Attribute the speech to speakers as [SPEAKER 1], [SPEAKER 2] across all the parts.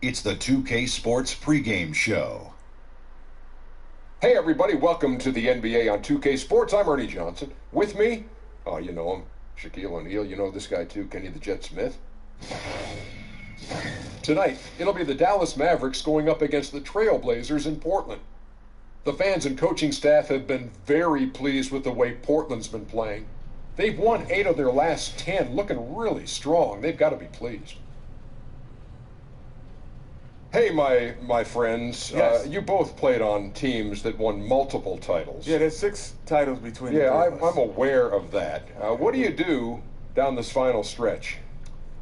[SPEAKER 1] It's the 2K Sports pregame show.
[SPEAKER 2] Hey everybody, welcome to the NBA on 2K Sports. I'm Ernie Johnson. With me, oh you know him, Shaquille O'Neal. You know this guy too, Kenny the Jet Smith. Tonight, it'll be the Dallas Mavericks going up against the Trail Blazers in Portland. The fans and coaching staff have been very pleased with the way Portland's been playing. They've won 8 of their last 10, looking really strong. They've got to be pleased. Hey, my friends,
[SPEAKER 3] Yes.
[SPEAKER 2] you both played on teams that won multiple titles.
[SPEAKER 3] Yeah, there's 6 titles between the
[SPEAKER 2] Yeah,
[SPEAKER 3] three of us.
[SPEAKER 2] I'm aware of that. What do you do down this final stretch?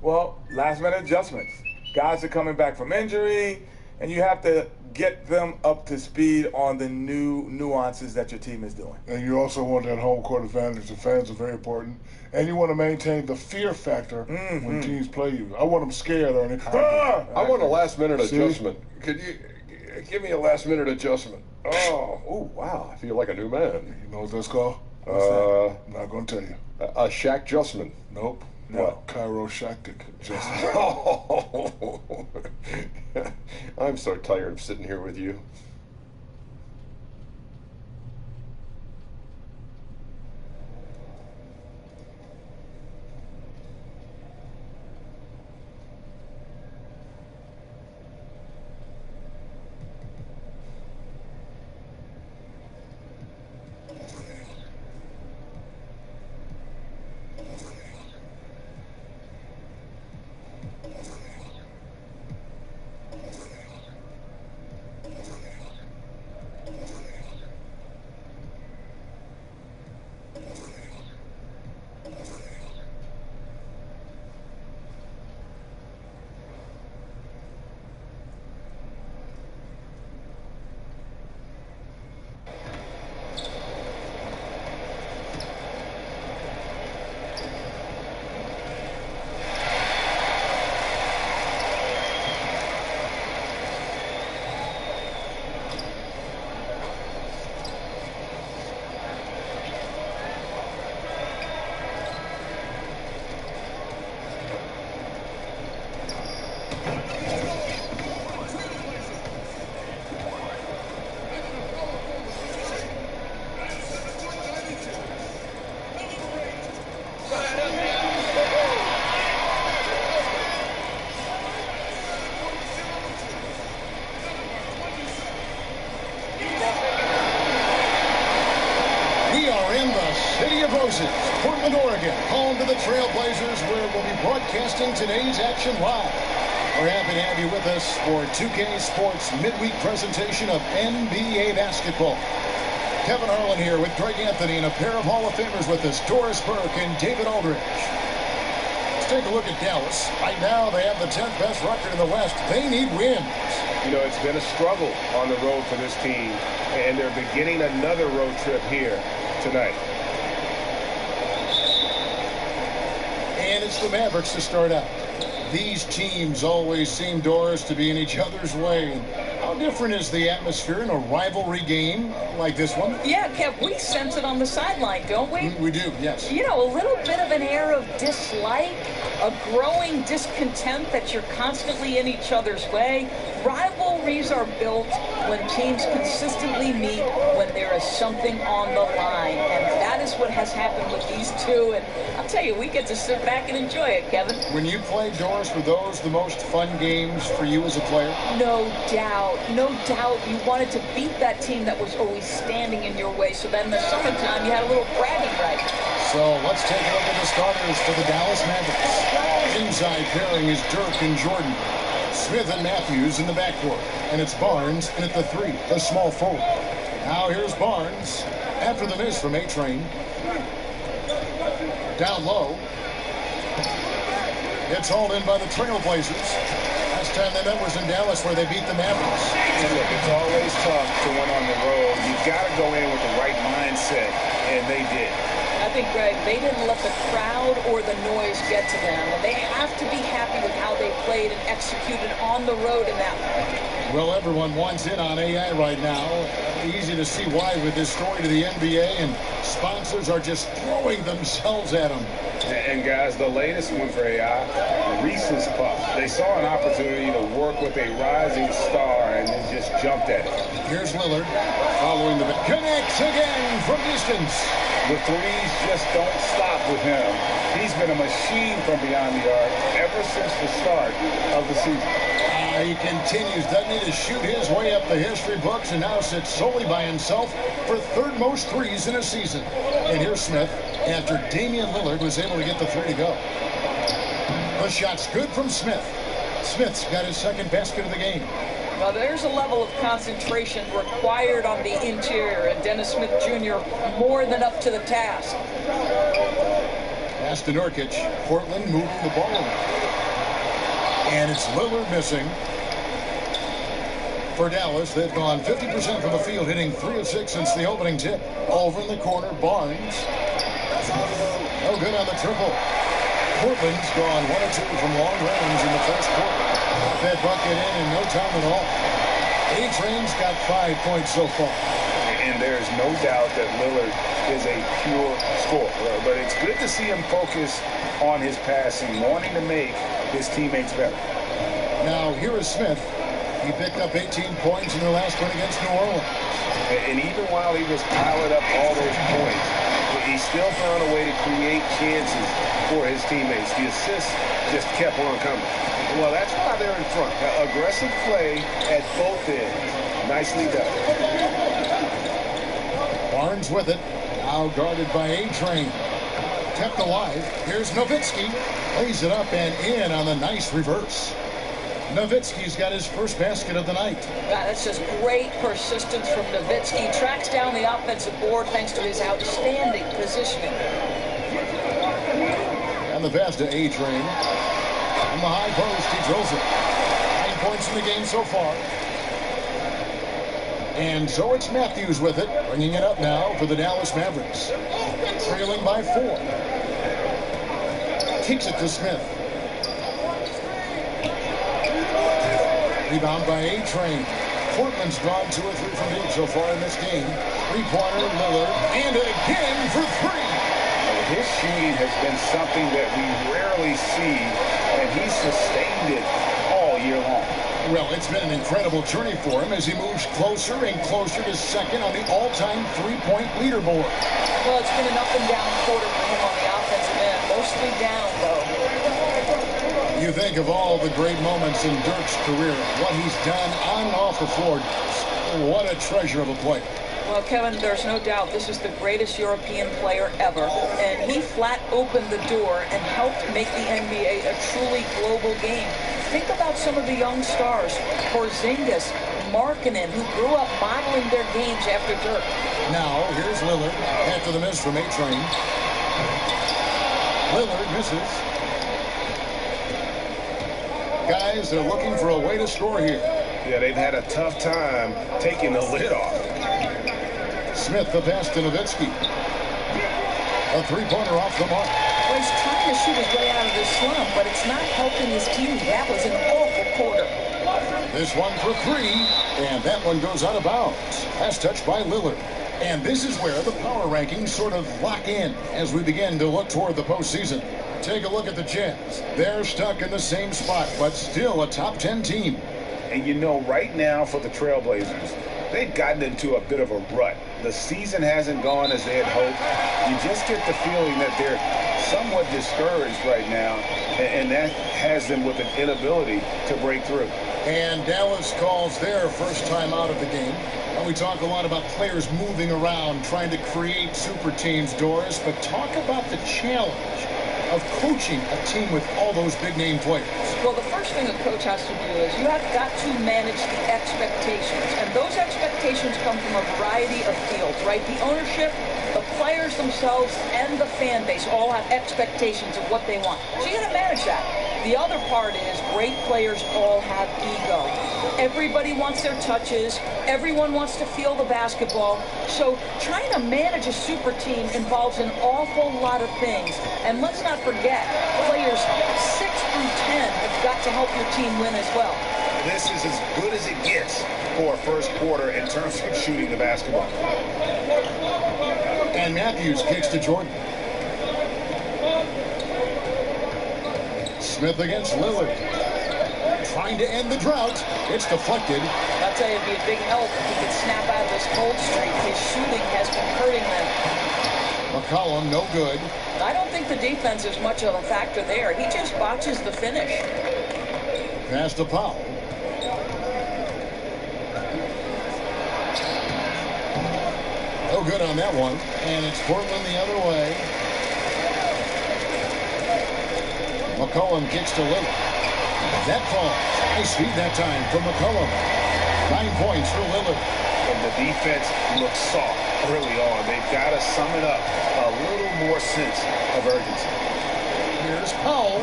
[SPEAKER 3] Well, last-minute adjustments. Guys are coming back from injury, and you have to get them up to speed on the new nuances that your team is doing.
[SPEAKER 4] And you also want that home court advantage. The fans are very important. And you want to maintain the fear factor when teams play you. I want them scared, Ernie.
[SPEAKER 2] I want a last-minute
[SPEAKER 4] See?
[SPEAKER 2] adjustment. Could you give me a last-minute adjustment? Oh, wow, I feel like a new man.
[SPEAKER 4] You know what that's called? I'm not going to tell you.
[SPEAKER 2] A Shaq Justman.
[SPEAKER 4] Nope.
[SPEAKER 2] What?
[SPEAKER 4] Chiropractic. Just
[SPEAKER 2] I'm so tired of sitting here with you.
[SPEAKER 5] We are in the City of Roses, Portland, Oregon, home to the Trail Blazers, where we'll be broadcasting today's action live. We're happy to have you with us for 2K Sports midweek presentation of NBA basketball. Kevin Harlan here with Greg Anthony and a pair of Hall of Famers with us, Doris Burke and David Aldridge. Let's take a look at Dallas. Right now, they have the 10th best record in the West. They need wins.
[SPEAKER 6] You know, it's been a struggle on the road for this team, and they're beginning another road trip here tonight.
[SPEAKER 5] And it's the Mavericks to start out. These teams always seem, Doris, to be in each other's way. How different is the atmosphere in a rivalry game like this one?
[SPEAKER 7] Yeah, Kev, we sense it on the sideline, don't we?
[SPEAKER 5] We do, yes.
[SPEAKER 7] You know, a little bit of an air of dislike, a growing discontent that you're constantly in each other's way. Rivalries are built when teams consistently meet when there is something on the line. And that is what has happened with these two. And I'll tell you, we get to sit back and enjoy it, Kevin.
[SPEAKER 5] When you played, Doris, were those the most fun games for you as a player?
[SPEAKER 7] No doubt. No doubt you wanted to beat that team that was always standing in your way. So then in the summertime, you had a little bragging right.
[SPEAKER 5] So let's take a look at the starters for the Dallas Mavericks. Inside pairing is Dirk and Jordan. Smith and Matthews in the backcourt. And it's Barnes in at the 3, the small forward. Now here's Barnes after the miss from A-Train. Down low. It's hauled in by the Trail Blazers. Last time they met was in Dallas where they beat the Mavericks.
[SPEAKER 6] And look, it's always tough to win on the road. You've got to go in with the right mindset, and they did.
[SPEAKER 7] I think, Greg, they didn't let the crowd or the noise get to them. And they have to be happy with how they played and executed on the road in that one.
[SPEAKER 5] Well, everyone wants in on AI right now. Easy to see why with this story to the NBA, and sponsors are just throwing themselves at them.
[SPEAKER 6] And guys, the latest one for AI, Reese's Puff. They saw an opportunity to work with a rising star and then just jumped at it.
[SPEAKER 5] Here's Lillard following the connects again from distance.
[SPEAKER 8] The threes just don't stop with him. He's been a machine from beyond the arc ever since the start of the season.
[SPEAKER 5] He continues, doesn't he, to shoot his way up the history books, and now sits solely by himself for third most threes in a season. And here's Smith after Damian Lillard was able to get the three to go. The shot's good from Smith. Smith's got his second basket of the game.
[SPEAKER 7] Well, there's a level of concentration required on the interior, and Dennis Smith Jr. more than up to the task.
[SPEAKER 5] Pass to Nurkic. Portland moving the ball around. And it's Lillard missing. For Dallas, they've gone 50% from the field, hitting 3 of 6 since the opening tip. Over in the corner, Barnes. No good on the triple. Portland's gone 1 of 2 from long range in the first quarter. Got that bucket in no time at all. A-Train's got 5 points so far.
[SPEAKER 6] And there's no doubt that Lillard is a pure scorer. But it's good to see him focus on his passing, wanting to make his teammates better.
[SPEAKER 5] Now, here is Smith. He picked up 18 points in their last win against New Orleans.
[SPEAKER 6] And even while he was piling up all those points, he still found a way to create chances for his teammates. The assists just kept on coming. Well, that's why they're in front. Aggressive play at both ends. Nicely done.
[SPEAKER 5] Barnes with it. Now guarded by A-Train. Kept alive. Here's Nowitzki. Lays it up and in on the nice reverse. Nowitzki's got his first basket of the night.
[SPEAKER 7] Yeah, that's just great persistence from Nowitzki. Tracks down the offensive board thanks to his outstanding positioning.
[SPEAKER 5] And the pass to A-Train. On the high post, he drills it. 9 points in the game so far. And so it's Matthews with it, bringing it up now for the Dallas Mavericks. Trailing by 4. Kicks it to Smith. Rebound by A-Train. Portland's drawn 2 or 3 from deep so far in this game. 3-pointer, Lillard, and again for 3.
[SPEAKER 8] His shooting has been something that we rarely see, and he's sustained it all year long.
[SPEAKER 5] Well, it's been an incredible journey for him as he moves closer and closer to second on the all-time three-point leaderboard.
[SPEAKER 7] Well, it's been an up-and-down quarter for him on the offensive end. Mostly down, though.
[SPEAKER 5] You think of all the great moments in Dirk's career, what he's done on and off the floor. What a treasure of a player.
[SPEAKER 7] Well, Kevin, there's no doubt this is the greatest European player ever, and he flat opened the door and helped make the NBA a truly global game. Think about some of the young stars, Porzingis, Markkanen, who grew up modeling their games after Dirk.
[SPEAKER 5] Now, here's Lillard after the miss from A-Train. Lillard misses. Guys, they're looking for a way to score here.
[SPEAKER 6] Yeah, they've had a tough time taking the lid off.
[SPEAKER 5] Smith, the pass to Nowitzki. A 3-pointer off the mark.
[SPEAKER 7] Well, he's trying to shoot his way out of this slump, but it's not helping his team. That was an awful quarter.
[SPEAKER 5] This one for 3, and that one goes out of bounds. Last touch by Lillard. And this is where the power rankings sort of lock in as we begin to look toward the postseason. Take a look at the Jazz. They're stuck in the same spot, but still a top 10 team.
[SPEAKER 8] And you know, right now for the Trailblazers, they've gotten into a bit of a rut. The season hasn't gone as they had hoped. You just get the feeling that they're somewhat discouraged right now, and that has them with an inability to break through.
[SPEAKER 5] And Dallas calls their first time out of the game. Now, we talk a lot about players moving around, trying to create super teams, Doris, but talk about the challenge of coaching a team with all those big-name players.
[SPEAKER 7] Well, the first thing a coach has to do is you have got to manage the expectations. And those expectations come from a variety of fields, right? The ownership, the players themselves and the fan base all have expectations of what they want. So you got to manage that. The other part is great players all have ego. Everybody wants their touches. Everyone wants to feel the basketball. So trying to manage a super team involves an awful lot of things. And let's not forget, players 6 through 10 have got to help your team win as well.
[SPEAKER 8] This is as good as it gets for a first quarter in terms of shooting the basketball.
[SPEAKER 5] And Matthews kicks to Jordan. Smith against Lillard. Trying to end the drought. It's deflected.
[SPEAKER 7] I'll tell you, it'd be a big help if he could snap out of this cold streak. His shooting has been hurting them.
[SPEAKER 5] McCollum, no good.
[SPEAKER 7] I don't think the defense is much of a factor there. He just botches the finish.
[SPEAKER 5] Pass to Powell. No good on that one. And it's Portland the other way. McCollum kicks to Lillard. That falls. Nice speed that time from McCollum. 9 points for Lillard.
[SPEAKER 8] And the defense looks soft early on. They've got to sum it up a little more sense of urgency.
[SPEAKER 5] Here's Powell.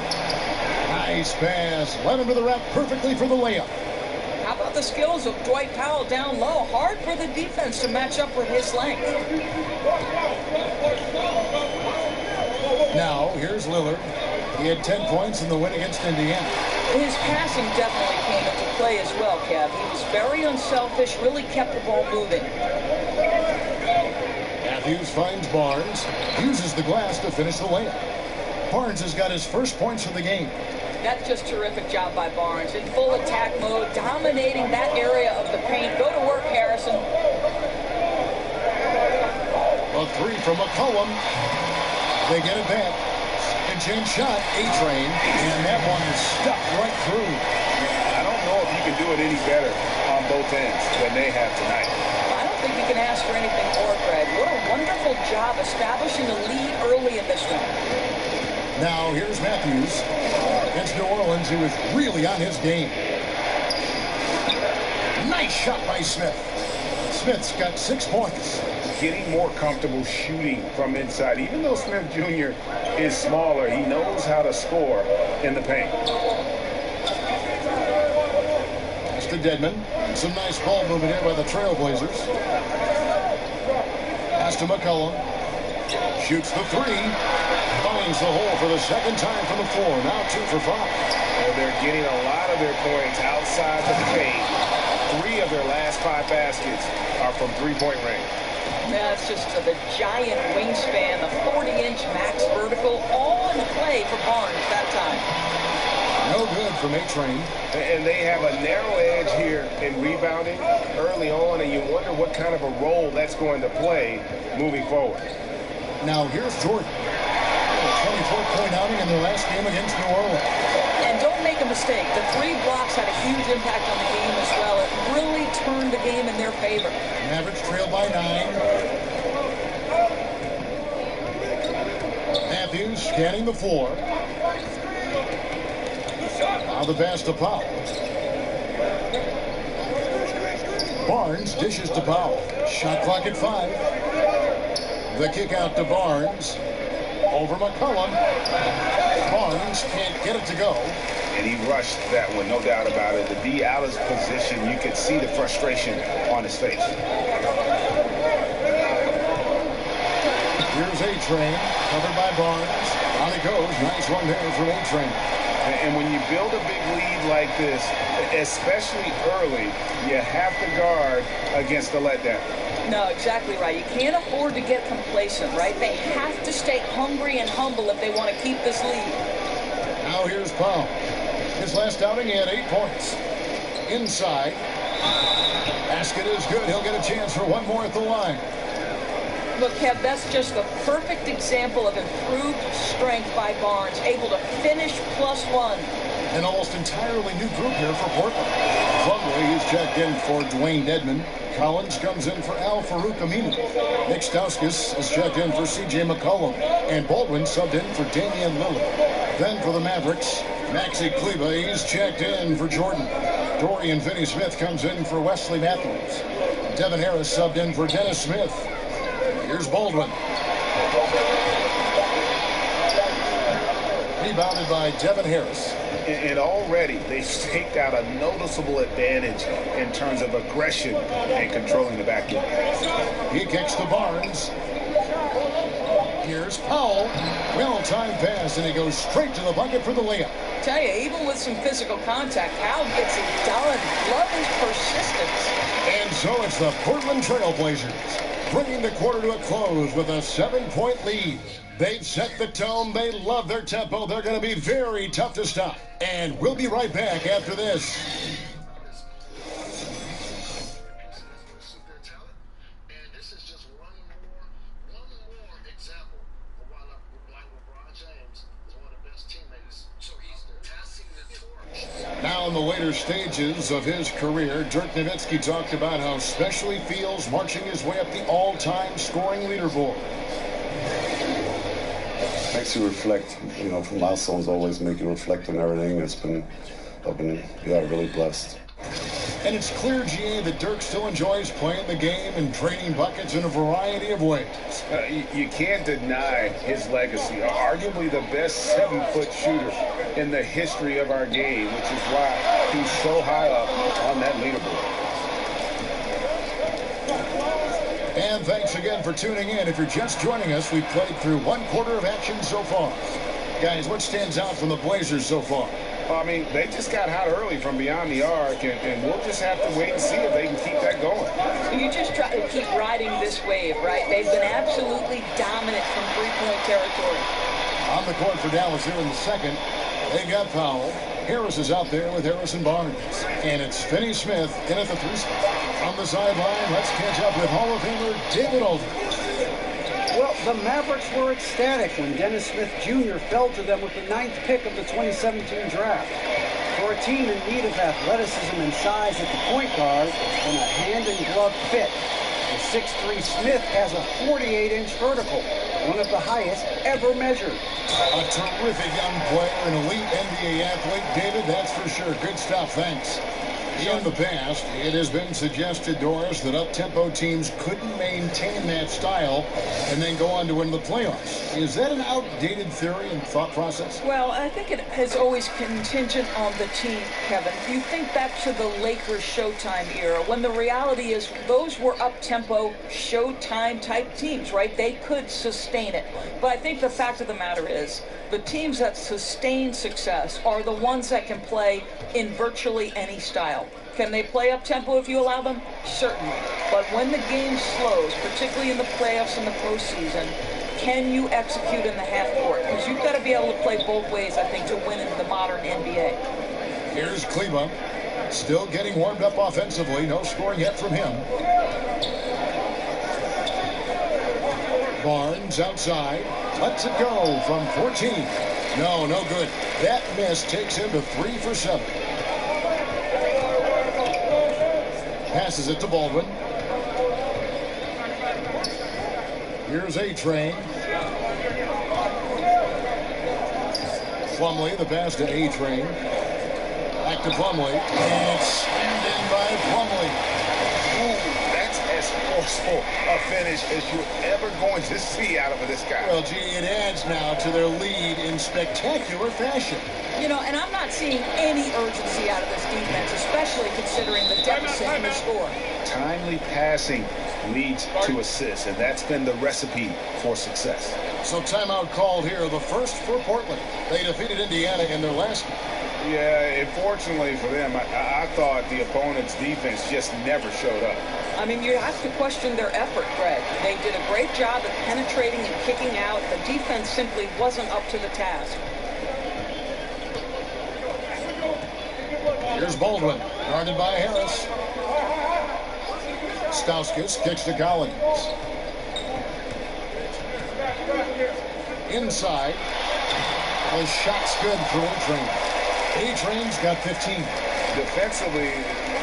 [SPEAKER 5] Nice pass. Led him to the rack perfectly for the layup.
[SPEAKER 7] How about the skills of Dwight Powell down low? Hard for the defense to match up with his length.
[SPEAKER 5] Now, here's Lillard. He had 10 points in the win against Indiana.
[SPEAKER 7] His passing definitely came into play as well, Kev. He was very unselfish, really kept the ball moving.
[SPEAKER 5] Matthews finds Barnes, uses the glass to finish the layup. Barnes has got his first points of the game.
[SPEAKER 7] That's just terrific job by Barnes. In full attack mode, dominating that area of the paint. Go to work, Harrison.
[SPEAKER 5] A three from McCollum. They get it back. Second chance shot, A-Train, and that one is stuck right through.
[SPEAKER 8] I don't know if you can do it any better on both ends than they have tonight.
[SPEAKER 7] I don't think you can ask for anything more, Greg. What a wonderful job establishing a lead early in this one.
[SPEAKER 5] Now here's Matthews. Against New Orleans, he was really on his game. Nice shot by Smith. Smith's got 6 points.
[SPEAKER 8] Getting more comfortable shooting from inside. Even though Smith Jr. is smaller, he knows how to score in the paint.
[SPEAKER 5] That's to Dedmon. Some nice ball movement here by the Trailblazers. Pass to McCollum. Shoots the three. Finds the hole for the second time from the floor. Now 2 for 5.
[SPEAKER 8] Well, they're getting a lot of their points outside the paint. 3 of their last 5 baskets are from three-point range.
[SPEAKER 7] Yeah, it's just the giant wingspan, the 40-inch max vertical, all in play for Barnes that time.
[SPEAKER 5] No good from A-Train.
[SPEAKER 8] And they have a narrow edge here in rebounding early on, and you wonder what kind of a role that's going to play moving forward.
[SPEAKER 5] Now here's Jordan. A 24-point outing in their last game against New Orleans.
[SPEAKER 7] And don't make a mistake, the 3 blocks had a huge impact on the game as well. It really turned the game in their favor.
[SPEAKER 5] Mavericks trail by 9. Matthews scanning the floor. Now the pass to Powell. Barnes dishes to Powell. Shot clock at 5. The kick out to Barnes. Over McCollum. Barnes can't get it to go.
[SPEAKER 8] And he rushed that one, no doubt about it. The D out of his position, you could see the frustration on his face.
[SPEAKER 5] Here's A-Train, covered by Barnes. On it goes. Nice one there from A-Train.
[SPEAKER 8] And when you build a big lead like this, especially early, you have to guard against the letdown.
[SPEAKER 7] No, exactly right. You can't afford to get complacent, right? They have to stay hungry and humble if they want to keep this lead.
[SPEAKER 5] Now here's Powell. His last outing, he had 8 points. Inside. Basket is good. He'll get a chance for one more at the line.
[SPEAKER 7] Look, Kev, that's just the perfect example of improved strength by Barnes, able to finish +1.
[SPEAKER 5] An almost entirely new group here for Portland. Plumlee, he's checked in for Dwayne Dedmon. Collins comes in for Al Farouk Aminu. Nick Stauskas is checked in for C.J. McCollum. And Baldwin subbed in for Damian Lillard. Then for the Mavericks, Maxi Kleber, he's checked in for Jordan. Dorian Finney-Smith comes in for Wesley Matthews. Devin Harris subbed in for Dennis Smith. Here's Baldwin. Rebounded by Devin Harris.
[SPEAKER 8] And already they've staked out a noticeable advantage in terms of aggression and controlling the back end.
[SPEAKER 5] He kicks to Barnes. Here's Powell. Well-timed pass, and he goes straight to the bucket for the layup.
[SPEAKER 7] Tell you, even with some physical contact, Powell gets it done. Love his persistence.
[SPEAKER 5] And so it's the Portland Trail Blazers bringing the quarter to a close with a 7-point lead. They've set the tone. They love their tempo. They're going to be very tough to stop. And we'll be right back after this. Now in the later stages of his career, Dirk Nowitzki talked about how special he feels marching his way up the all-time scoring leaderboard.
[SPEAKER 9] Makes you reflect, you know, milestones always make you reflect on everything. I've been really blessed.
[SPEAKER 5] And it's clear, GA, that Dirk still enjoys playing the game and draining buckets in a variety of ways.
[SPEAKER 8] You can't deny his legacy. Arguably the best 7-foot shooter in the history of our game, which is why he's so high up on that leaderboard.
[SPEAKER 5] And thanks again for tuning in. If you're just joining us, we've played through one quarter of action so far. Guys, what stands out from the Blazers so far?
[SPEAKER 8] Well, I mean, they just got hot early from beyond the arc, and we'll just have to wait and see if they can keep that going.
[SPEAKER 7] You just try to keep riding this wave, right? They've been absolutely dominant from three-point territory.
[SPEAKER 5] On the court for Dallas here in the second, they got Powell. Harris is out there with Harrison Barnes. And it's Finney-Smith in at the 3 spot. On the sideline, let's catch up with Hall of Famer David Aldridge.
[SPEAKER 10] Well, the Mavericks were ecstatic when Dennis Smith Jr. fell to them with the 9th pick of the 2017 draft. For a team in need of athleticism and size at the point guard, it's been a hand-and-glove fit. The 6'3" Smith has a 48-inch vertical, one of the highest ever measured.
[SPEAKER 5] A terrific young player, an elite NBA athlete. David, that's for sure. Good stuff. Thanks. In the past, it has been suggested to us that up-tempo teams couldn't maintain that style and then go on to win the playoffs. Is that an outdated theory and thought process?
[SPEAKER 7] Well, I think it is always contingent on the team, Kevin. You think back to the Lakers Showtime era, when the reality is those were up-tempo, Showtime-type teams, right? They could sustain it. But I think the fact of the matter is the teams that sustain success are the ones that can play in virtually any style. Can they play up-tempo if you allow them? Certainly. But when the game slows, particularly in the playoffs and the postseason, can you execute in the half court? Because you've got to be able to play both ways, I think, to win in the modern NBA.
[SPEAKER 5] Here's Kleba, still getting warmed up offensively. No scoring yet from him. Barnes outside. Lets it go from 14. No good. That miss takes him to 3 for 7. Passes it to Baldwin. Here's A-Train. Plumlee, the pass to A-Train. Back to Plumlee. And it's slammed in by Plumlee.
[SPEAKER 8] That's as forceful a finish as you're ever going to see out of this guy.
[SPEAKER 5] Well, gee, it adds now to their lead in spectacular fashion.
[SPEAKER 7] You know, and I'm not seeing any urgency out of this defense, especially considering the deficit in the score.
[SPEAKER 8] Timely passing leads to assists, and that's been the recipe for success.
[SPEAKER 5] So timeout called here, the first for Portland. They defeated Indiana in their last game.
[SPEAKER 8] Yeah, unfortunately for them, I thought the opponent's defense just never showed up.
[SPEAKER 7] I mean, you have to question their effort, Greg. They did a great job at penetrating and kicking out. The defense simply wasn't up to the task.
[SPEAKER 5] Here's Baldwin, guarded by Harris. Stauskas kicks to Collins. Inside. The shot's good for A-Train. A-Train's got 15.
[SPEAKER 8] Defensively,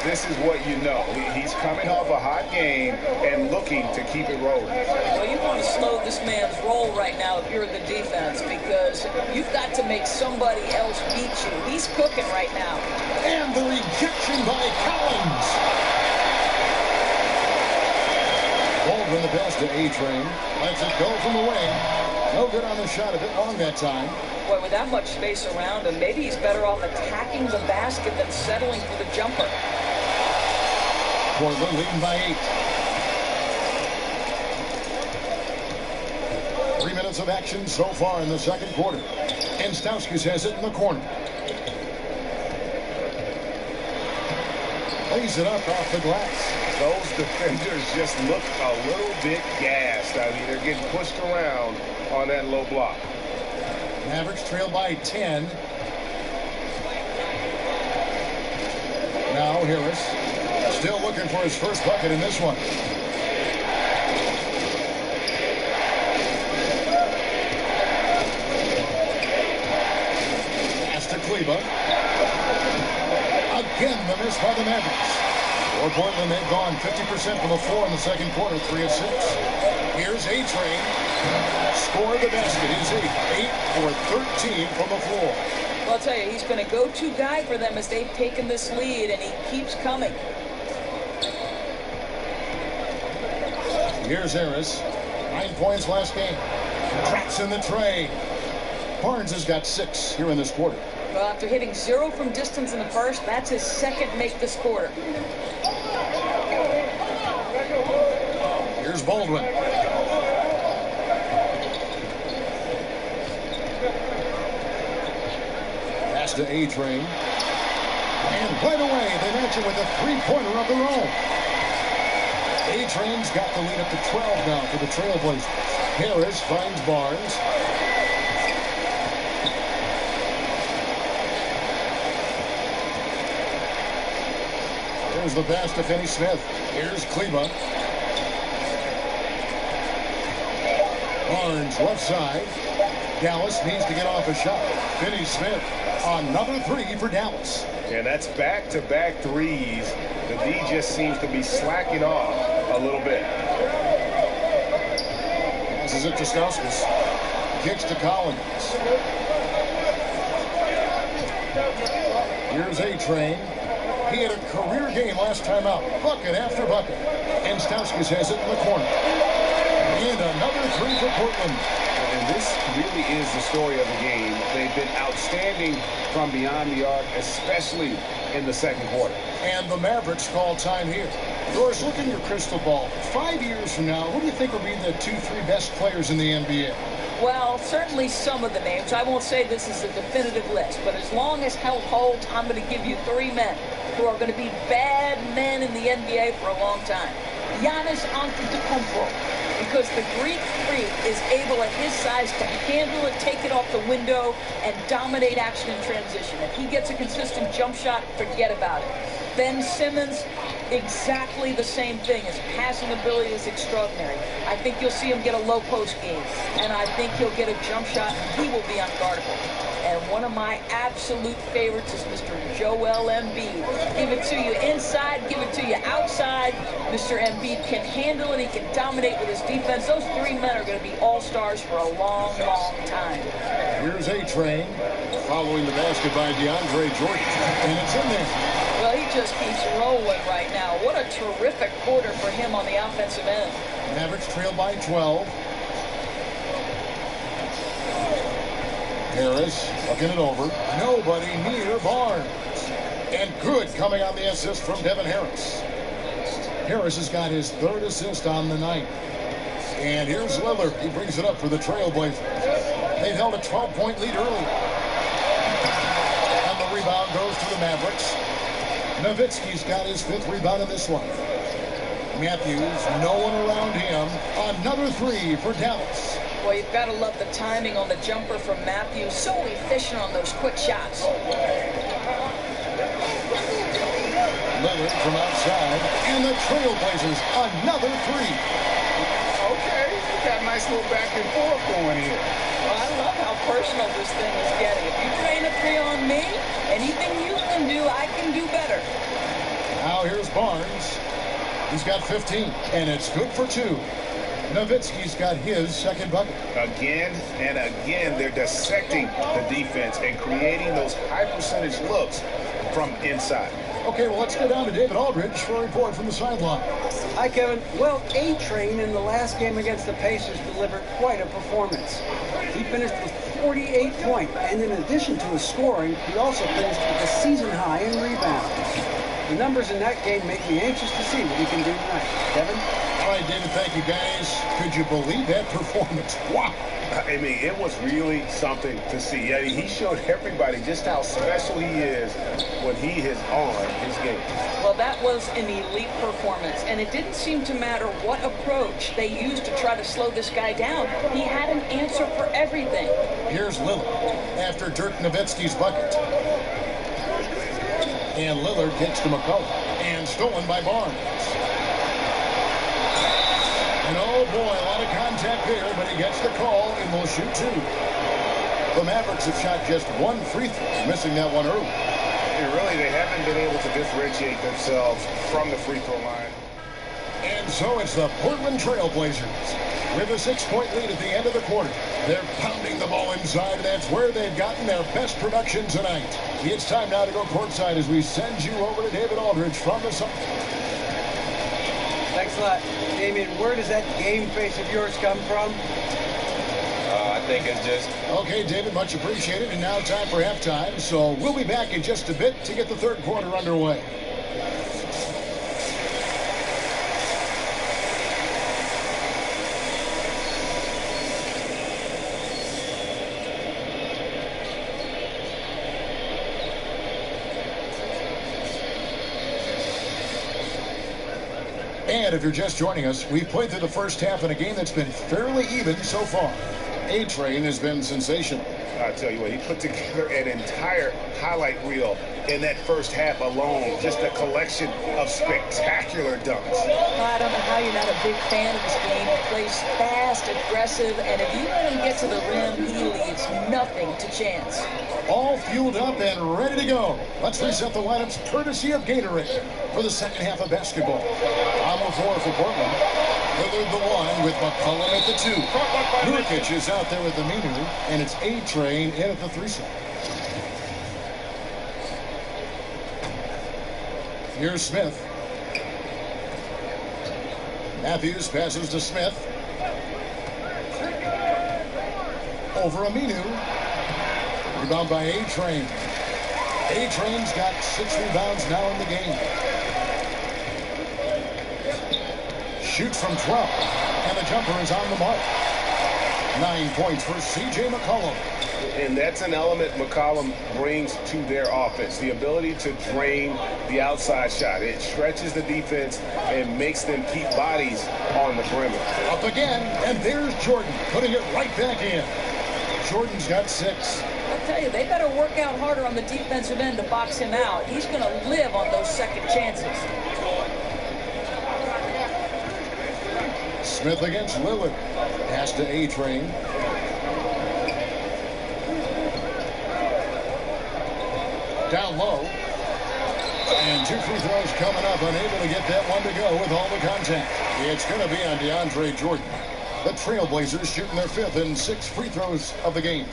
[SPEAKER 8] this is what you know. He's coming off a hot game and looking to keep it rolling.
[SPEAKER 7] Well, you want to slow this man's roll right now if you're the defense, because you've got to make somebody else beat you. He's cooking right now.
[SPEAKER 5] And the rejection by Collins. Baldwin, the pass to A-Train. Lets it go from the wing. No good on the shot, a bit long that time.
[SPEAKER 7] Boy, with that much space around him, maybe he's better off attacking the basket than settling for the jumper.
[SPEAKER 5] Portland leading by 8. 3 minutes of action so far in the second quarter. And Stauskas has it in the corner. Lays it up off the glass.
[SPEAKER 6] Those defenders just look a little bit gassed. I mean, they're getting pushed around on that low block.
[SPEAKER 5] Mavericks trail by 10. Now Harris still looking for his first bucket in this one. Pass to Kleba. Again, the miss by the Mavericks. For Portland, they've gone 50% from the floor in the second quarter, 3 of 6. Here's A-Train. Score the basket. He's 8 for 13 from the floor.
[SPEAKER 7] Well, I'll tell you, he's been a go-to guy for them as they've taken this lead, and he keeps coming.
[SPEAKER 5] Here's Harris. 9 points last game. Traps in the tray. Barnes has got 6 here in this quarter.
[SPEAKER 7] Well, after hitting 0 from distance in the first, that's his second make this quarter.
[SPEAKER 5] Here's Baldwin. Pass to A-Train. And right away, they match it with a three-pointer of their own. A-Train's got the lead up to 12 now for the Trailblazers. Harris finds Barnes. Here's the pass to Finney Smith. Here's Kleba. Barnes left side. Dallas needs to get off a shot. Finney Smith, another 3 for Dallas.
[SPEAKER 6] And that's back-to-back threes. The D just seems to be slacking off a little bit.
[SPEAKER 5] Passes it to Stauskas. Kicks to Collins. Here's A-Train. He had a career game last time out. Bucket after bucket. And Stauskas has it in the corner. And another 3 for Portland.
[SPEAKER 6] And this really is the story of the game. They've been outstanding from beyond the arc, especially in the second quarter.
[SPEAKER 5] And the Mavericks call time here. Doris, look in your crystal ball. 5 years from now, who do you think will be the 2-3 best players in the NBA?
[SPEAKER 7] Well, certainly some of the names. I won't say this is a definitive list, but as long as health holds, I'm going to give you 3 men who are going to be bad men in the NBA for a long time. Giannis Antetokounmpo, because the Greek freak is able at his size to handle it, take it off the window, and dominate action in transition. If he gets a consistent jump shot, forget about it. Ben Simmons, exactly the same thing. His passing ability is extraordinary. I think you'll see him get a low post game, and I think he'll get a jump shot, and he will be unguardable. And one of my absolute favorites is Mr. Joel Embiid. Give it to you inside, give it to you outside. Mr. Embiid can handle it. He can dominate with his defense. Those 3 men are going to be all-stars for a long, long time.
[SPEAKER 5] Here's A-Train following the basket by DeAndre Jordan. And it's in there.
[SPEAKER 7] Well, he just keeps rolling right now. What a terrific quarter for him on the offensive end.
[SPEAKER 5] Mavericks trail by 12. Harris looking it over. Nobody near Barnes. And good coming on the assist from Devin Harris. Harris has got his 3rd assist on the night. And here's Lillard. He brings it up for the Trailblazers. They've held a 12-point lead earlier. And the rebound goes to the Mavericks. Nowitzki's got his 5th rebound in this one. Matthews, no one around him. Another 3 for Dallas.
[SPEAKER 7] Well, you've got to love the timing on the jumper from Matthews. So efficient on those quick shots.
[SPEAKER 5] Lillard from outside. And the Trailblazers, another 3.
[SPEAKER 6] Okay, we got a nice little back and forth going here.
[SPEAKER 7] Well, I love how personal this thing is getting. If you train a 3 on me, anything you can do, I can do better.
[SPEAKER 5] Now here's Barnes. He's got 15, and it's good for 2. Nowitzki's got his 2nd bucket.
[SPEAKER 6] Again and again, they're dissecting the defense and creating those high percentage looks from inside.
[SPEAKER 5] Okay, well, let's go down to David Aldridge for a report from the sideline.
[SPEAKER 10] Hi, Kevin. Well, A-Train in the last game against the Pacers delivered quite a performance. He finished with 48 points, and in addition to his scoring, he also finished with a season high in rebounds. The numbers in that game make me anxious to see what he can do tonight. Kevin?
[SPEAKER 5] All right, David, thank you, guys. Could you believe that performance? Wow.
[SPEAKER 6] I mean, it was really something to see. I mean, he showed everybody just how special he is when he is on his game.
[SPEAKER 7] Well, that was an elite performance, and it didn't seem to matter what approach they used to try to slow this guy down. He had an answer for everything.
[SPEAKER 5] Here's Lillard after Dirk Nowitzki's bucket. And Lillard kicks to McCullough, and stolen by Barnes. And oh boy, a lot of contact there, but he gets the call and will shoot two. The Mavericks have shot just one free throw, missing that one early.
[SPEAKER 6] And really, they haven't been able to differentiate themselves from the free throw line.
[SPEAKER 5] And so it's the Portland Trail Blazers with a 6-point lead at the end of the quarter. They're pounding the ball inside, and that's where they've gotten their best production tonight. It's time now to go courtside as we send you over to David Aldridge from the Sun.
[SPEAKER 10] Thanks a lot. Damian, where does that game face of yours come from?
[SPEAKER 6] I think it's just...
[SPEAKER 5] Okay, David, much appreciated. And now time for halftime. So we'll be back in just a bit to get the third quarter underway. And if you're just joining us, we've played through the first half in a game that's been fairly even so far. A-Train has been sensational.
[SPEAKER 6] I tell you what, he put together an entire highlight reel in that first half alone. Just a collection of spectacular dunks.
[SPEAKER 7] I don't know how you're not a big fan of this game. He plays fast, aggressive, and if you let him get to the rim, he leaves nothing to chance.
[SPEAKER 5] All fueled up and ready to go. Let's reset the lineups courtesy of Gatorade for the second half of basketball. On the floor for Portland. Lillard the one with McCollum at the two. Nurkic is out there with the Minu, and it's A-Train in at the three slot. Here's Smith. Matthews passes to Smith. Over Aminu. Rebound by A-Train. A-Train's got 6 rebounds now in the game. Shoots from 12, and the jumper is on the mark. 9 points for C.J. McCollum.
[SPEAKER 6] And that's an element McCollum brings to their offense, the ability to drain the outside shot. It stretches the defense and makes them keep bodies on the perimeter.
[SPEAKER 5] Up again, and there's Jordan, putting it right back in. Jordan's got 6.
[SPEAKER 7] I'll tell you, they better work out harder on the defensive end to box him out. He's going to live on those second chances.
[SPEAKER 5] Smith against Lillard. Pass to A-Train. Down low. And 2 free throws coming up. Unable to get that one to go with all the contact. It's going to be on DeAndre Jordan. The Trailblazers shooting their 5th and 6th free throws of the game.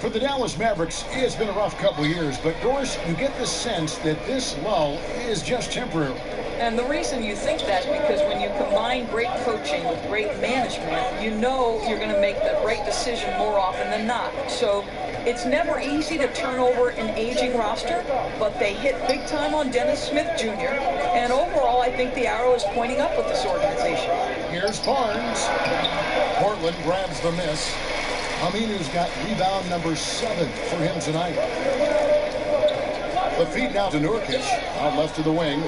[SPEAKER 5] For the Dallas Mavericks, it's been a rough couple years, but Doris, you get the sense that this lull is just temporary.
[SPEAKER 7] And the reason you think that is because when you combine great coaching with great management, you know you're going to make the right decision more often than not. So it's never easy to turn over an aging roster, but they hit big time on Dennis Smith Jr. And overall, I think the arrow is pointing up with this organization.
[SPEAKER 5] Here's Barnes. Portland grabs the miss. Aminu's got rebound number 7 for him tonight. The feed now to Nurkic, out left to the wing.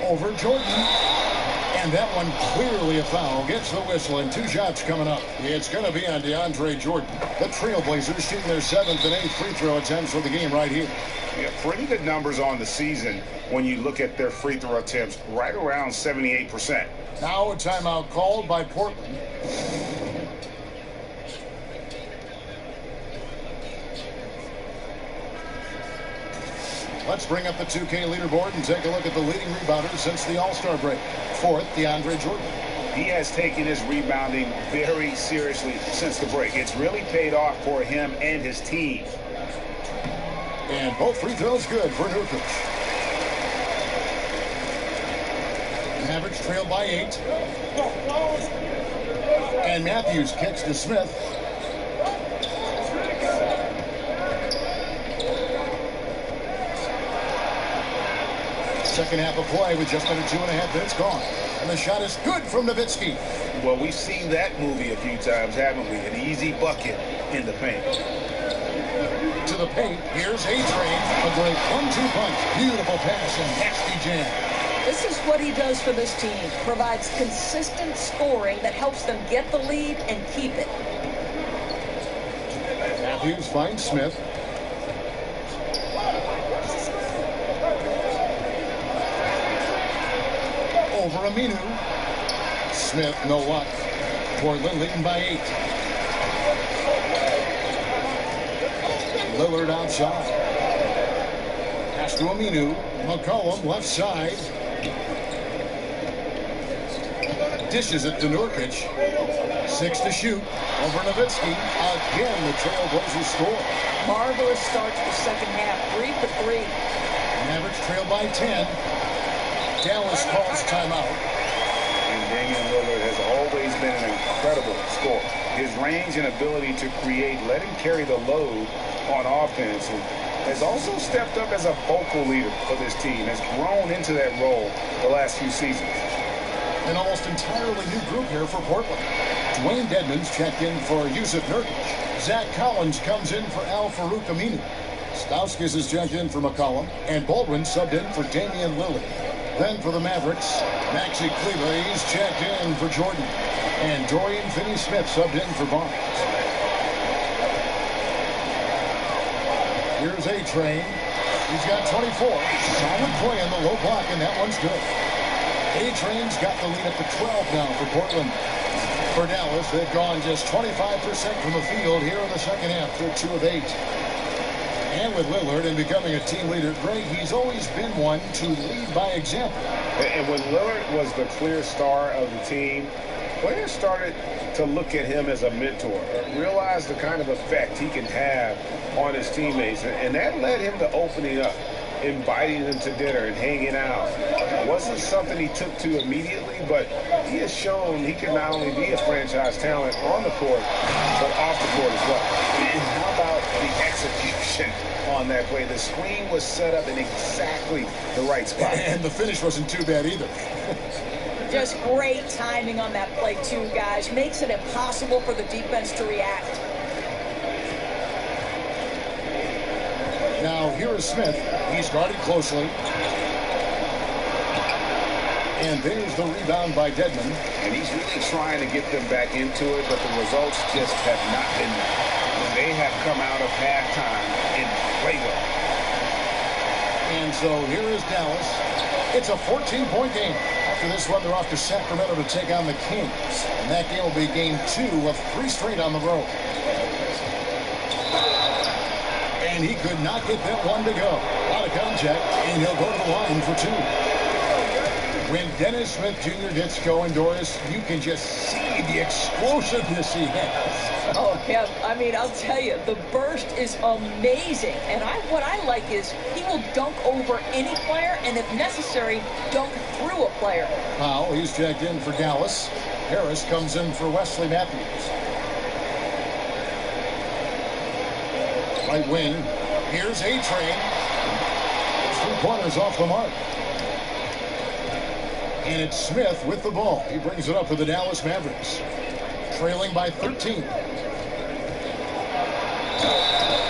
[SPEAKER 5] Over Jordan. And that one clearly a foul. Gets the whistle and 2 shots coming up. It's going to be on DeAndre Jordan. The Trailblazers shooting their 7th and 8th free throw attempts for the game right here.
[SPEAKER 6] Yeah, pretty good numbers on the season when you look at their free throw attempts, right around 78%.
[SPEAKER 5] Now a timeout called by Portland. Let's bring up the 2K leaderboard and take a look at the leading rebounders since the All-Star break. 4th, DeAndre Jordan.
[SPEAKER 8] he has taken his rebounding very seriously since the break. It's really paid off for him and his team.
[SPEAKER 5] And both free throws good for Nurkic. Mavericks trail by 8. And Matthews kicks to Smith. Second half of play with just under 2.5 minutes gone. And the shot is good from Nowitzki.
[SPEAKER 8] Well, we've seen that movie a few times, haven't we? An easy bucket in the paint.
[SPEAKER 5] To the paint, here's A-Train. A great 1-2 punch. Beautiful pass and nasty jam.
[SPEAKER 7] This is what he does for this team. Provides consistent scoring that helps them get the lead and keep it.
[SPEAKER 5] Matthews finds Smith. Over Aminu. Smith, no luck. Portland leading by 8. Lillard outside. Pass to Aminu. McCollum left side. Dishes it to Nurkic. 6 to shoot. Over Nowitzki. Again, the Trailblazers score.
[SPEAKER 7] Marvelous start to the second half. 3 for 3.
[SPEAKER 5] Mavericks trail by 10. Dallas calls timeout.
[SPEAKER 8] And Damian Lillard has always been an incredible scorer. His range and ability to create, let him carry the load on offense, and has also stepped up as a vocal leader for this team, has grown into that role the last few seasons.
[SPEAKER 5] An almost entirely new group here for Portland. Dwayne Dedmon's checked in for Yusuf Nurkic. Zach Collins comes in for Al-Farouq Aminu. Stauskas is checked in for McCollum, and Baldwin subbed in for Damian Lillard. Then for the Mavericks, Maxi Kleber is checked in for Jordan, and Dorian Finney-Smith subbed in for Barnes. Here's A-Train. He's got 24. Solid play in the low block, and that one's good. A-Train's got the lead up to 12 now for Portland. For Dallas, they've gone just 25% from the field here in the second half. They're 2 of 8. And with Lillard and becoming a team leader, Greg, he's always been one to lead by example.
[SPEAKER 8] And when Lillard was the clear star of the team, players started to look at him as a mentor, realize the kind of effect he can have on his teammates. And that led him to opening up, inviting them to dinner and hanging out. It wasn't something he took to immediately, but he has shown he can not only be a franchise talent on the court, but off the court as well. And how about the execution on that play? The screen was set up in exactly the right spot.
[SPEAKER 5] And the finish wasn't too bad either.
[SPEAKER 7] Just great timing on that play, too, guys. Makes it impossible for the defense to react.
[SPEAKER 5] Now, here is Smith. He's guarded closely. And there's the rebound by Dedmon.
[SPEAKER 8] And he's really trying to get them back into it, but the results just have not been there. They have come out of halftime in play well.
[SPEAKER 5] And so here is Dallas. It's a 14-point game. After this one, they're off to Sacramento to take on the Kings. And that game will be game 2 of 3 straight on the road. And he could not get that one to go. Out of contact, and he'll go to the line for 2. When Dennis Smith Jr. gets going, Doris, you can just see the explosiveness he has.
[SPEAKER 7] Oh, Kev, I mean, I'll tell you, the burst is amazing. And what I like is he will dunk over any player, and if necessary, dunk through a player.
[SPEAKER 5] Powell, he's checked in for Dallas. Harris comes in for Wesley Matthews. Right wing, here's A-Train. 3-pointers off the mark. And it's Smith with the ball. He brings it up for the Dallas Mavericks. Trailing by 13.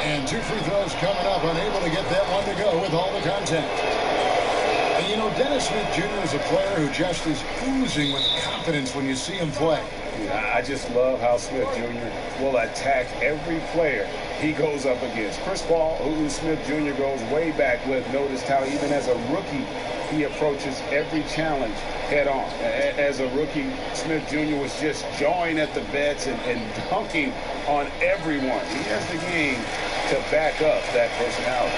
[SPEAKER 5] And 2 free throws coming up. Unable to get that one to go with all the contact. And you know, Dennis Smith Jr. is a player who just is oozing with confidence when you see him play.
[SPEAKER 8] I just love how Smith Jr. will attack every player he goes up against. Chris Paul, who Smith Jr. goes way back with, noticed how even as a rookie, he approaches every challenge head on. As a rookie, Smith Jr. was just jawing at the vets and dunking on everyone. He has the game to back up that personality.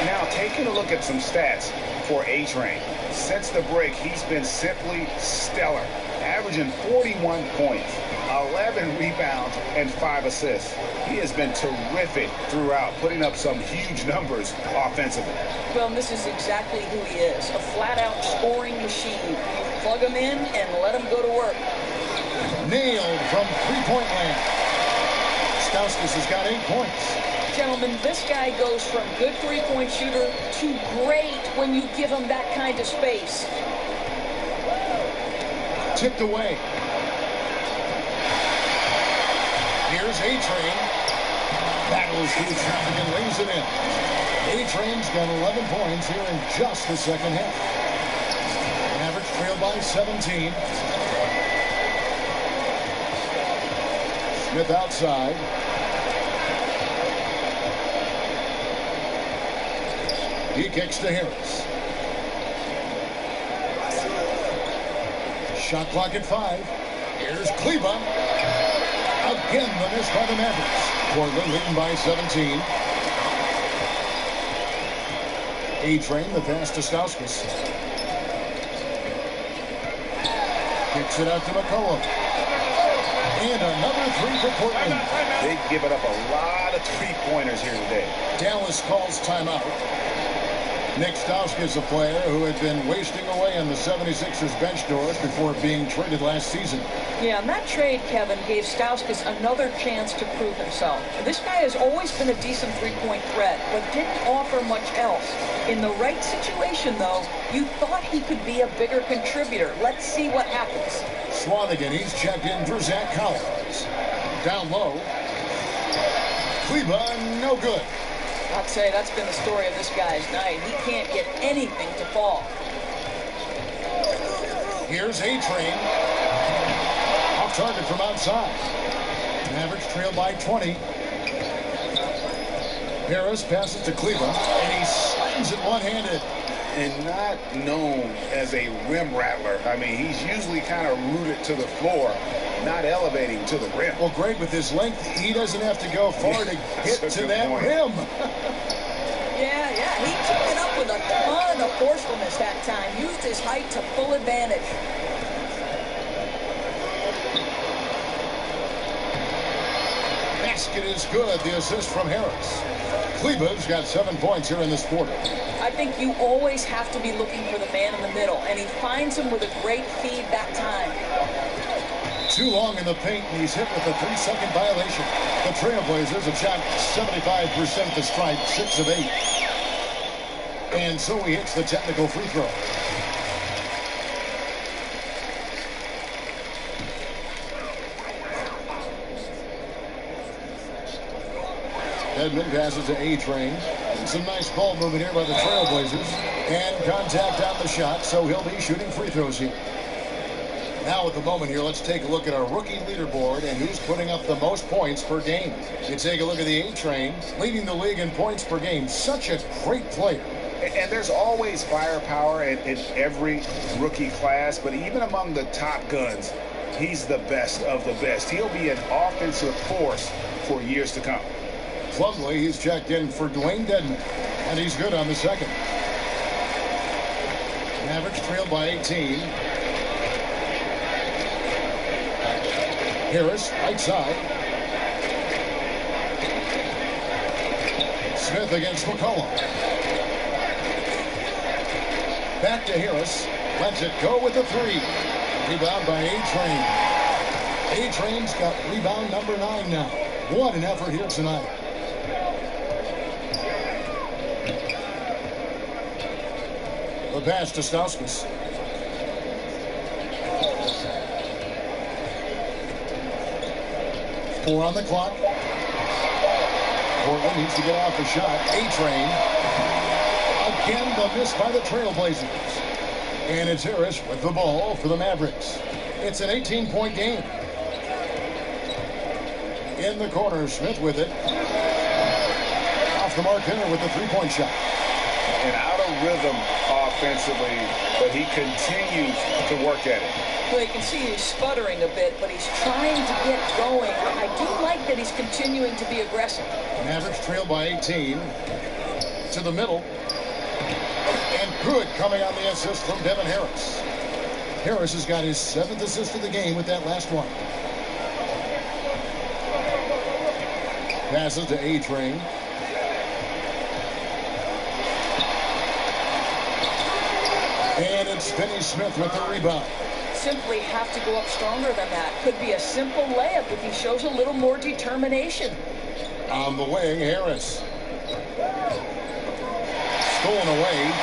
[SPEAKER 8] Now, taking a look at some stats for A-Train. Since the break, he's been simply stellar. averaging 41 points, 11 rebounds, and 5 assists. He has been terrific throughout, putting up some huge numbers offensively.
[SPEAKER 7] Well, and this is exactly who he is, a flat-out scoring machine. You plug him in and let him go to work.
[SPEAKER 5] Nailed from three-point land. Stauskas has got 8 points.
[SPEAKER 7] Gentlemen, this guy goes from good three-point shooter to great when you give him that kind of space.
[SPEAKER 5] Tipped away. Here's A-Train. Battles through traffic and lays it in. A-Train's got 11 points here in just the second half. Mavericks trail by 17. Smith outside. He kicks to Harris. Shot clock at 5. Here's Kleba. Again, the miss by the Mavericks. Portland leading by 17. A-Train, the pass to Stauskas. Kicks it out to McCollum. And another three for Portland.
[SPEAKER 8] They've given up a lot of three-pointers here today.
[SPEAKER 5] Dallas calls timeout. Nick Stauskas, a player who had been wasting away on the 76ers bench doors before being traded last season.
[SPEAKER 7] Yeah, and that trade, Kevin, gave Stauskas another chance to prove himself. This guy has always been a decent three-point threat, but didn't offer much else. In the right situation, though, you thought he could be a bigger contributor. Let's see what happens.
[SPEAKER 5] Swanigan, he's checked in for Zach Collins. Down low. Kleba, no good.
[SPEAKER 7] I'd say that's been the story of this guy's night. He can't get anything to fall.
[SPEAKER 5] Here's A-Train. Off target from outside. Mavericks trail by 20. Harris passes to Kleba, and he slams it one-handed.
[SPEAKER 8] And not known as a rim rattler. I mean, he's usually kind of rooted to the floor, not elevating to the rim.
[SPEAKER 5] Well, Greg, with his length, he doesn't have to go far to get to that rim.
[SPEAKER 7] Yeah, he took it up with a ton of forcefulness that time. Used his height to full advantage.
[SPEAKER 5] Basket is good. The assist from Harris. Kleba's got 7 points here in this quarter.
[SPEAKER 7] I think you always have to be looking for the man in the middle, and he finds him with a great feed that time.
[SPEAKER 5] Too long in the paint, and he's hit with a 3-second violation. The Trailblazers have shot 75% at the stripe, 6 of 8. And so he hits the technical free throw. Edmond passes to A-Train. Some nice ball movement here by the Trailblazers. And contact on the shot, so he'll be shooting free throws here. Now at the moment here, let's take a look at our rookie leaderboard and who's putting up the most points per game. You take a look at the A-Train, leading the league in points per game. Such a great player.
[SPEAKER 8] And there's always firepower in every rookie class, but even among the top guns, he's the best of the best. He'll be an offensive force for years to come.
[SPEAKER 5] Plumlee, he's checked in for Dwayne Dedman, and he's good on the second. Mavericks trail by 18. Harris, right side. Smith against McCollum. Back to Harris. Lets it go with the 3. Rebound by A-Train. A-Train's got rebound number 9 now. What an effort here tonight. The pass to Stauskas. Four on the clock. Portland needs to get off the shot. A-Train. Again, the miss by the Trailblazers. And it's Harris with the ball for the Mavericks. It's an 18-point game. In the corner, Smith with it. Off the mark there with the three-point shot.
[SPEAKER 8] And out of rhythm offensively, but he continues to work at it.
[SPEAKER 7] Well, you can see he's sputtering a bit, but he's trying to get going. I do like that he's continuing to be aggressive.
[SPEAKER 5] Mavericks trail by 18. To the middle. And good coming on the assist from Devin Harris. Harris has got his 7th assist of the game with that last one. Passes to A-Train. And it's Finney Smith with the rebound.
[SPEAKER 7] Simply have to go up stronger than that. Could be a simple layup if he shows a little more determination.
[SPEAKER 5] On the wing, Harris. Stolen away.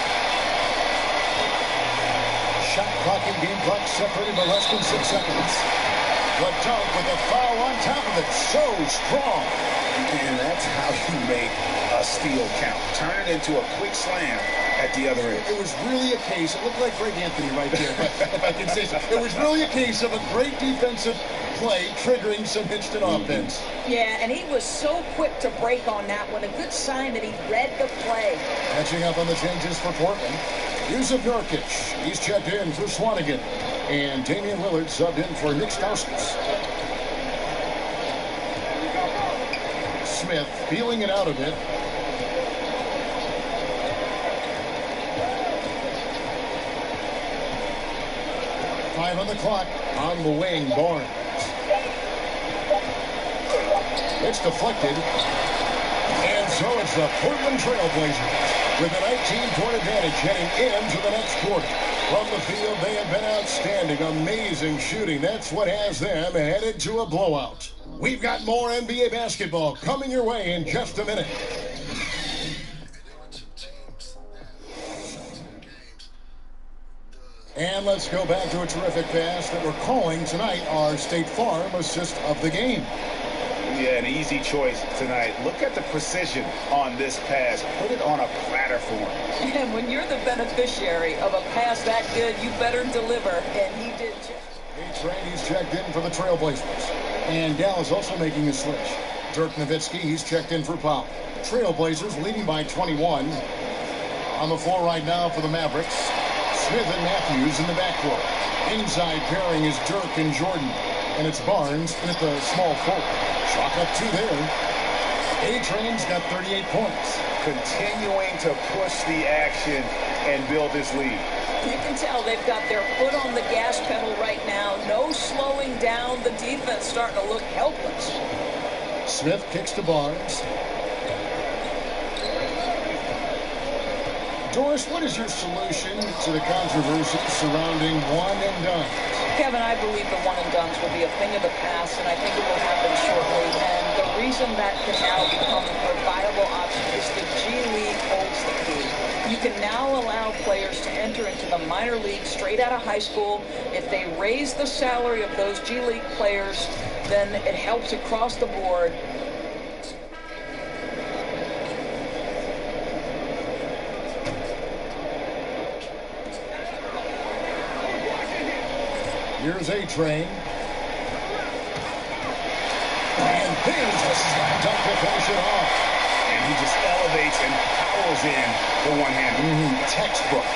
[SPEAKER 5] Shot clock and game clock separated by less than 6 seconds. The dunk with a foul on top of it. So strong.
[SPEAKER 8] And that's how you make a steal count. Turn it into a quick slam at the other end.
[SPEAKER 5] It was really a case, it looked like Greg Anthony right there, if I can say so. It was really a case of a great defensive play triggering some Hitchton offense.
[SPEAKER 7] Yeah, and he was so quick to break on that one. A good sign that he read the play.
[SPEAKER 5] Catching up on the changes for Portland. Yusuf Nurkic, he's checked in for Swanigan. And Damian Lillard subbed in for Nick Stauskas. Smith feeling it out a bit. Five on the clock. On the wing, Barnes. It's deflected. And so it's the Portland Trailblazers with a 19-point advantage heading into the next quarter. From the field, they have been outstanding. Amazing shooting. That's what has them headed to a blowout. We've got more NBA basketball coming your way in just a minute. And let's go back to a terrific pass that we're calling tonight our State Farm assist of the game.
[SPEAKER 8] Yeah, an easy choice tonight. Look at the precision on this pass. Put it on a platter for him.
[SPEAKER 7] And when you're the beneficiary of a pass that good, you better deliver. And he did just.
[SPEAKER 5] A-Train, he's checked in for the Trailblazers. And Dallas also making a switch. Dirk Nowitzki, he's checked in for Powell. Trailblazers leading by 21. On the floor right now for the Mavericks. Smith and Matthews in the backcourt. Inside pairing is Dirk and Jordan. And it's Barnes at the small forward. Chalk up 2 there. A-Train's got 38 points.
[SPEAKER 8] Continuing to push the action and build this lead.
[SPEAKER 7] You can tell they've got their foot on the gas pedal right now. No slowing down. The defense starting to look helpless.
[SPEAKER 5] Smith kicks to Barnes. Doris, what is your solution to the controversy surrounding one and done?
[SPEAKER 7] Kevin, I believe the one and dones will be a thing of the past, and I think it will happen shortly. And the reason that can now become a viable option is the G League holds the key. You can now allow players to enter into the minor league straight out of high school. If they raise the salary of those G League players, then it helps across the board.
[SPEAKER 5] Here's A-Train. And Page just slammed up to finish it off.
[SPEAKER 8] And he just elevates and powers in the one-hander.
[SPEAKER 5] Textbook.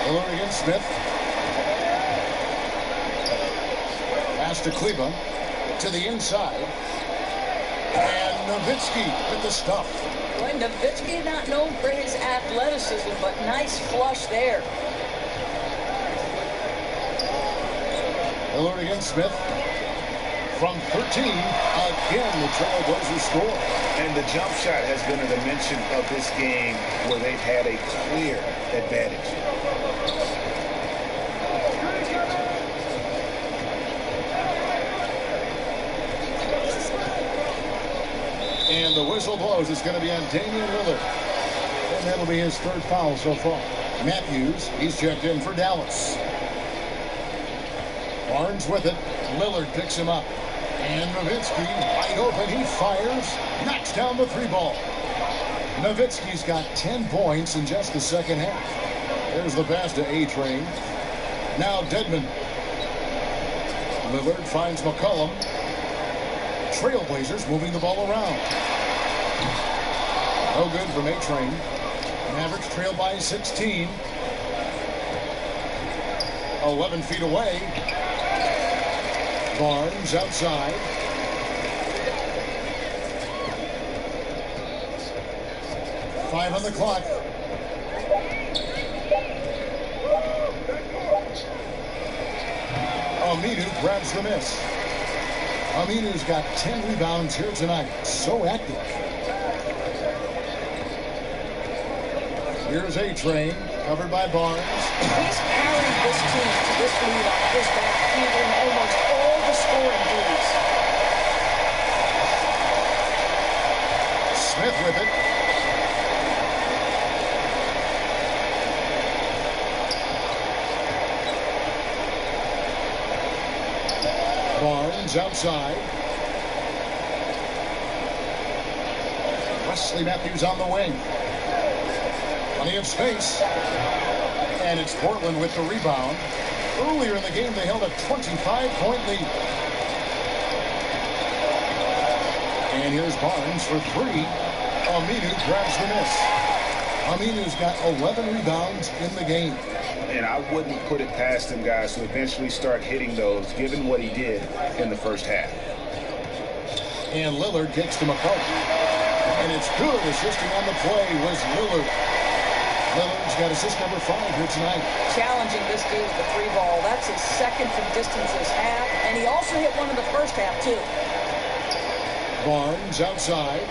[SPEAKER 5] Lillard against Smith. Pass to Kleba. To the inside. And Nowitzki with the stuff.
[SPEAKER 7] Boy, Nowitzki not known for his athleticism, but nice flush there.
[SPEAKER 5] Lillard against Smith. From 13, again, the Trailblazers score.
[SPEAKER 8] And the jump shot has been a dimension of this game where they've had a clear advantage.
[SPEAKER 5] And the whistle blows. It's going to be on Damian Lillard. And that'll be his 3rd foul so far. Matthews, he's checked in for Dallas. Barnes with it. Lillard picks him up. And Nowitzki, wide open, he fires. Knocks down the 3 ball. Nowitzki's got 10 points in just the second half. There's the pass to A-Train. Now Dedmon. Lillard finds McCollum. Trailblazers moving the ball around. No good from A-Train. Mavericks trail by 16. 11 feet away. Barnes outside. Five on the clock. Aminu grabs the miss. Aminu's got 10 rebounds here tonight. So active. Here's A-Train, covered by Barnes.
[SPEAKER 7] He's carried this team to this lead on his back, handling almost all the scoring duties.
[SPEAKER 5] Smith with it. Barnes outside. Wesley Matthews on the wing. Plenty of space. And it's Portland with the rebound. Earlier in the game, they held a 25-point lead. And here's Barnes for three. Aminu grabs the miss. Aminu's got 11 rebounds in the game.
[SPEAKER 8] And I wouldn't put it past him, guys, to eventually start hitting those, given what he did in the first half.
[SPEAKER 5] And Lillard gets to McCollum. And it's good. Assisting on the play was Lillard. Lillard's got assist number 5 here tonight.
[SPEAKER 7] Challenging this dude with the 3-ball. That's his second from distance this half. And he also hit one in the first half, too.
[SPEAKER 5] Barnes outside.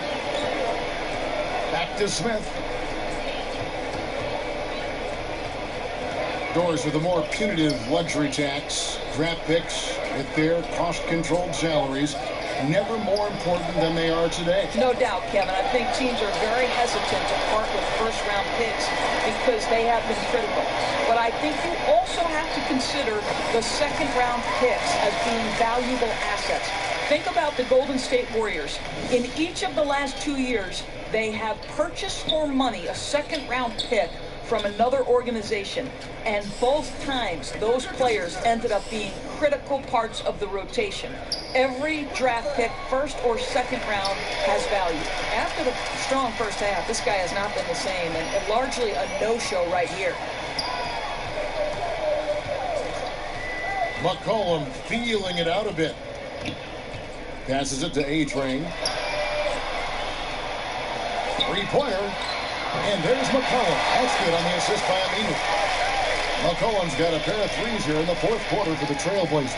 [SPEAKER 5] Back to Smith. Doors with the more punitive luxury tax. Draft picks with their cost-controlled salaries. Never more important than they are today.
[SPEAKER 7] No doubt, Kevin. I think teams are very hesitant to part with first-round picks because they have been critical. But I think you also have to consider the second-round picks as being valuable assets. Think about the Golden State Warriors. In each of the last 2 years, they have purchased for money a second-round pick from another organization, and both times those players ended up being critical parts of the rotation. Every draft pick, first or second round, has value. After the strong first half, this guy has not been the same, and largely a no-show right here.
[SPEAKER 5] McCollum feeling it out a bit. Passes it to A-Train. Three-pointer. And there's McCollum. That's good on the assist by Aminu. McCollum's got a pair of threes here in the fourth quarter for the Trailblazers.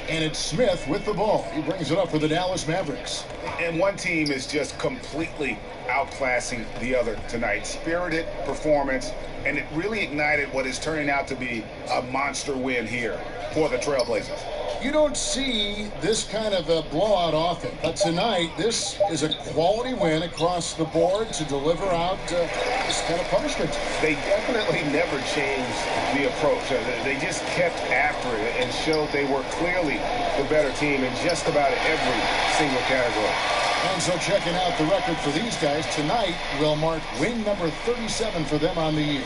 [SPEAKER 5] And it's Smith with the ball. He brings it up for the Dallas Mavericks.
[SPEAKER 8] And one team is just completely outclassing the other tonight. Spirited performance, and it really ignited what is turning out to be a monster win here for the Trailblazers.
[SPEAKER 5] You don't see this kind of a blowout often, but tonight this is a quality win across the board to deliver out this kind of punishment.
[SPEAKER 8] They definitely never changed the approach. They just kept after it and showed they were clearly the better team in just about every single category.
[SPEAKER 5] And so checking out the record for these guys tonight will mark win number 37 for them on the year.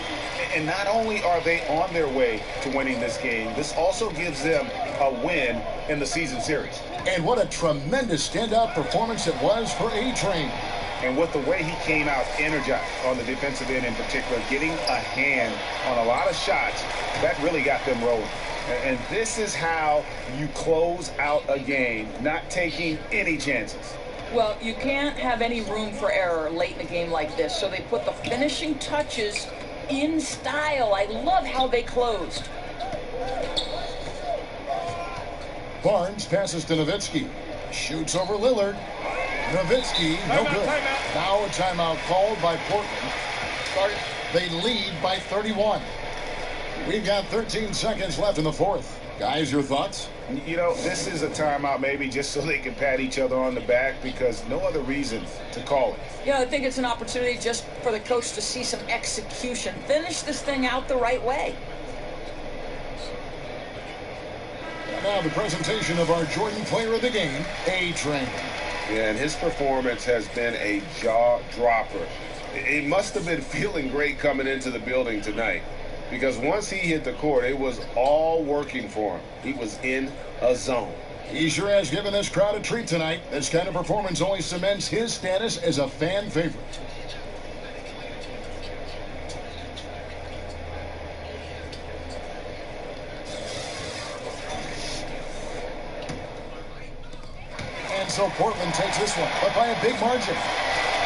[SPEAKER 8] And not only are they on their way to winning this game, this also gives them a win in the season series.
[SPEAKER 5] And what a tremendous standout performance it was for A-Train.
[SPEAKER 8] And with the way he came out energized on the defensive end in particular, getting a hand on a lot of shots, that really got them rolling. And this is how you close out a game, not taking any chances.
[SPEAKER 7] Well, you can't have any room for error late in a game like this, so they put the finishing touches in style. I love how they closed.
[SPEAKER 5] Barnes passes to Nowitzki. Shoots over Lillard. Nowitzki, no good. Now a timeout called by Portland. They lead by 31. We've got 13 seconds left in the fourth. Guys, your thoughts?
[SPEAKER 8] You know, this is a timeout maybe just so they can pat each other on the back because no other reason to call it.
[SPEAKER 7] Yeah, I think it's an opportunity just for the coach to see some execution. Finish this thing out the right way.
[SPEAKER 5] Now the presentation of our Jordan player of the game, A-Train.
[SPEAKER 6] Yeah, and his performance has been a jaw-dropper. He must have been feeling great coming into the building tonight because once he hit the court, it was all working for him. He was in a zone.
[SPEAKER 5] He sure has given this crowd a treat tonight. This kind of performance only cements his status as a fan favorite. And so Portland takes this one, but by a big margin.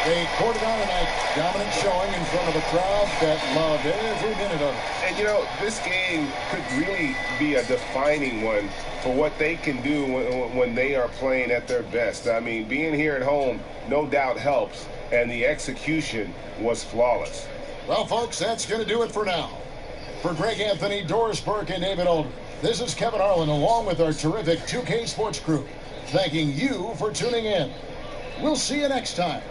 [SPEAKER 5] They poured it on tonight. Dominant showing in front of a crowd that loved every minute of it.
[SPEAKER 6] And, you know, this game could really be a defining one for what they can do when they are playing at their best. I mean, being here at home no doubt helps, and the execution was flawless.
[SPEAKER 5] Well, folks, that's going to do it for now. For Greg Anthony, Doris Burke, and David Aldridge, this is Kevin Harlan along with our terrific 2K Sports crew, thanking you for tuning in. We'll see you next time.